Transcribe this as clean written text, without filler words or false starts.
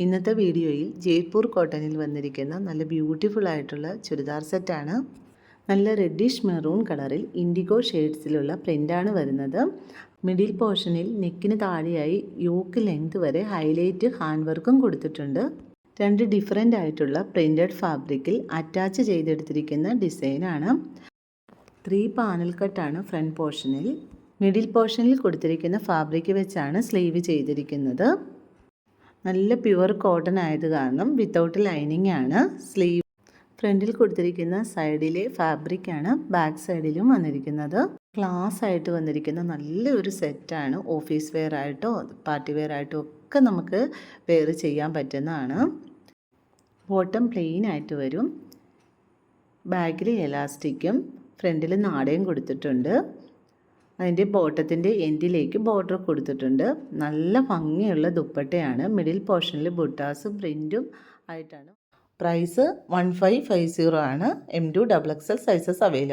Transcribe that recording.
ഇന്നത്തെ വീഡിയോയിൽ ജയ്പൂർ കോട്ടണിൽ വന്നിരിക്കുന്ന നല്ല ബ്യൂട്ടിഫുൾ ആയിട്ടുള്ള ചുരിദാർ സെറ്റാണ്. നല്ല റെഡിഷ് മെറൂൺ കളറിൽ ഇൻഡിഗോ ഷെയ്ഡ്സിലുള്ള പ്രിൻ്റാണ് വരുന്നത്. മിഡിൽ പോർഷനിൽ നെക്കിന് താഴെയായി യോക്ക് ലെങ്ത് വരെ ഹൈലൈറ്റ് ഹാൻഡ് വർക്കും കൊടുത്തിട്ടുണ്ട്. രണ്ട് ഡിഫറെൻ്റ് ആയിട്ടുള്ള പ്രിൻറ്റഡ് ഫാബ്രിക്കിൽ അറ്റാച്ച് ചെയ്തെടുത്തിരിക്കുന്ന ഡിസൈനാണ്. 3 പാനൽ കട്ടാണ് ഫ്രണ്ട് പോർഷനിൽ. മിഡിൽ പോർഷനിൽ കൊടുത്തിരിക്കുന്ന ഫാബ്രിക് വെച്ചാണ് സ്ലീവ് ചെയ്തിരിക്കുന്നത്. നല്ല പ്യുവർ കോട്ടൺ ആയത് കാരണം വിത്തൗട്ട് ലൈനിങ് ആണ് സ്ലീവ്. ഫ്രണ്ടിൽ കൊടുത്തിരിക്കുന്ന സൈഡിലെ ഫാബ്രിക്കാണ് ബാക്ക് സൈഡിലും വന്നിരിക്കുന്നത്. ക്ലാസ് ആയിട്ട് വന്നിരിക്കുന്ന നല്ലൊരു സെറ്റാണ്. ഓഫീസ് വെയർ ആയിട്ടോ പാർട്ടി വെയർ ആയിട്ടോ ഒക്കെ നമുക്ക് വെയർ ചെയ്യാൻ പറ്റുന്നതാണ്. ബോട്ടം പ്ലെയിൻ ആയിട്ട് വരും. ബാക്കിൽ എലാസ്റ്റിക്കും ഫ്രണ്ടിൽ നാടയും കൊടുത്തിട്ടുണ്ട്. അതിൻ്റെ ബോട്ടത്തിൻ്റെ എൻഡിലേക്ക് ബോർഡർ കൊടുത്തിട്ടുണ്ട്. നല്ല ഭംഗിയുള്ള ദുപ്പട്ടയാണ്. മിഡിൽ പോർഷനിൽ ബുട്ടാസും പ്രിൻറ്റും ആയിട്ടാണ്. പ്രൈസ് 1550 ആണ്. M2 XXL sizes available.